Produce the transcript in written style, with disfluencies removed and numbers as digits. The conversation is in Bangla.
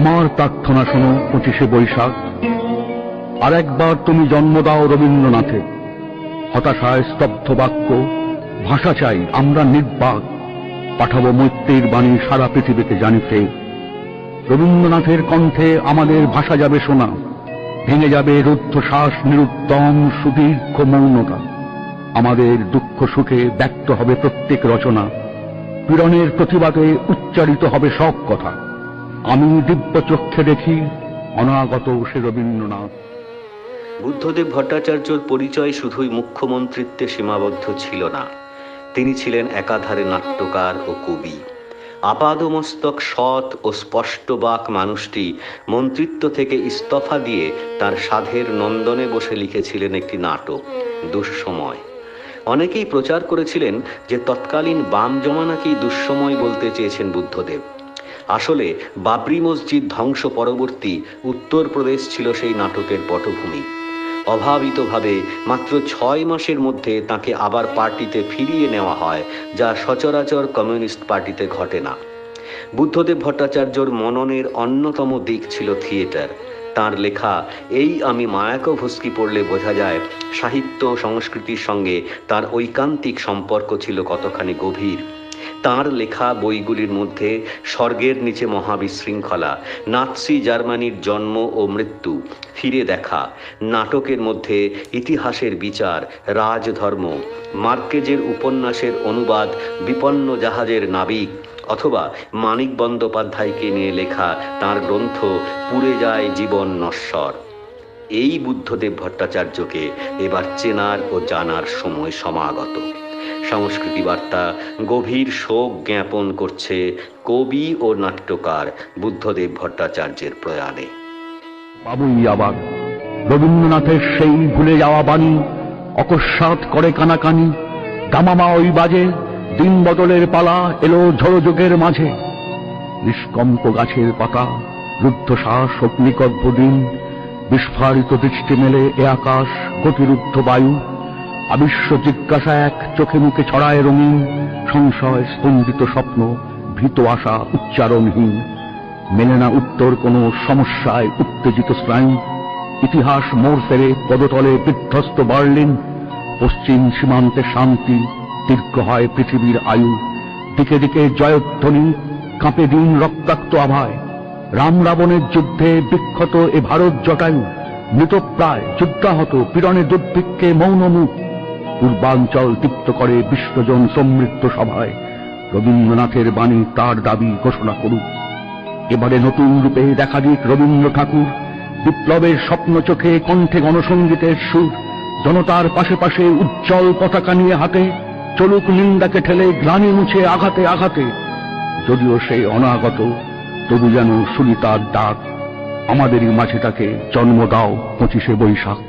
আমার প্রার্থনা শোনো 25শে বৈশাখ। আর একবার তুমি জন্ম দাও রবীন্দ্রনাথে। হতাশায় স্তব্ধ বাক্য, ভাষা চাই আমরা নির্বাক। পাঠাবো মৈত্রীর বাণী সারা পৃথিবীতে জানিতে। রবীন্দ্রনাথের কণ্ঠে আমাদের ভাষা যাবে শোনা। ভেঙে যাবে রুদ্ধশ্বাস নিরুত্তম সুদীর্ঘ মৌনতা। আমাদের দুঃখ সুখে ব্যক্ত হবে প্রত্যেক রচনা। পীড়নের প্রতিবাদে উচ্চারিত হবে সব কথা। আমি দিব্য চক্ষে দেখি অনাগত সে রবীন্দ্রনাথ। বুদ্ধদেব ভট্টাচার্যর পরিচয় শুধুই মুখ্যমন্ত্রিত্বে সীমাবদ্ধ ছিল না, তিনি ছিলেন একাধারে নাট্যকার ও কবি। আপাদমস্তক সৎ ও স্পষ্টবাক মানুষটি মন্ত্রিত্ব থেকে ইস্তফা দিয়ে তার সাধের নন্দনে বসে লিখেছিলেন একটি নাটক, দুঃসময়। অনেকেই প্রচার করেছিলেন যে তৎকালীন বাম জমানাকেই দুঃসময় বলতে চেয়েছেন বুদ্ধদেব। আসলে বাবরি মসজিদ ধ্বংস পরবর্তী উত্তরপ্রদেশ ছিল সেই নাটকের পটভূমি। অভাবিতভাবে মাত্র 6 মাসের মধ্যে তাকে আবার পার্টিতে ফিরিয়ে নেওয়া হয়, যা সচরাচর কমিউনিস্ট পার্টিতে ঘটে না। বুদ্ধদেব ভট্টাচার্যর মননের অন্যতম দিক ছিল থিয়েটার। তার লেখা এই আমি মায়াকোভস্কি পড়লে বোঝা যায় সাহিত্য সংস্কৃতির সঙ্গে তার ঐকান্তিক সম্পর্ক ছিল কতখানি গভীর। তার লেখা বইগুলির মধ্যে স্বর্গের নিচে মহাবিশৃঙ্খলা, নাৎসি জার্মানির জন্ম ও মৃত্যু, ফিরে দেখা, নাটকের মধ্যে ইতিহাসের বিচার, রাজধর্ম, মার্কেজের উপন্যাসের অনুবাদ বিপন্ন জাহাজের নাবিক, অথবা মানিক বন্দ্যোপাধ্যায়কে নিয়ে লেখা তার গ্রন্থ পুড়ে যায় জীবন নশ্বর। এই বুদ্ধদেব ভট্টাচার্যকে এবার চেনার ও জানার সময় সমাগত। সংস্কৃতি বার্তা গভীর শোক জ্ঞাপন করছে কবি ও নাট্যকার বুদ্ধদেব ভট্টাচার্যের প্রয়াণে। বাবুই আবার রবীন্দ্রনাথের সেই ভুলে যাওয়া বাণী অকস্মাৎ করে কানাকানি। দামামা ওই বাজে, দিন বদলের পালা এলো ঝড়যোগের মাঝে। নিষ্কম্প গাছের পাতা, রুদ্ধশ্বাস অগ্নিকর্ভ দিন, বিস্ফারিত দৃষ্টি মেলে এ আকাশ, গতিরুদ্ধ বায়ু। আবিশ্ব জিজ্ঞাসা এক চোখে মুখে ছড়ায় রঙিন, সংশয় স্পন্দিত স্বপ্ন, ভীত আশা উচ্চারণহীন। মেলে না উত্তর কোনো সমস্যায় উত্তেজিত স্নায়ু। ইতিহাস মোড় ফেরে পদতলে বিধ্বস্ত বার্লিন। পশ্চিম সীমান্তে শান্তি, দীর্ঘ হয় পৃথিবীর আয়ু। দিকে দিকে জয়ধ্বনি, কাঁপে দিন রক্তাক্ত আভায়। রাম রাবণের যুদ্ধে বিক্ষত এ ভারত জটায়ু, মৃতপ্রায় যুদ্ধাহত পীড়নে দুর্ভিক্ষে মৌনমুখ। পূর্বাঞ্চল তৃপ্ত করে বিশ্বজন সমৃদ্ধ সভায়। রবীন্দ্রনাথের বাণী তার দাবি ঘোষণা করুক। এবারে নতুন রূপে দেখা দিক রবীন্দ্র ঠাকুর। বিপ্লবের স্বপ্ন চোখে, কণ্ঠে গণসঙ্গীতের সুর। জনতার পাশে পাশে উজ্জ্বল পতাকা নিয়ে হাতে, চলুক নিন্দাকে ঠেলে গ্লানি মুছে আঘাতে আঘাতে। যদিও সেই অনাগত, তবু যেন শুনি তার ডাক, আমাদেরই মাঝে তাকে জন্ম দাও 25শে বৈশাখ।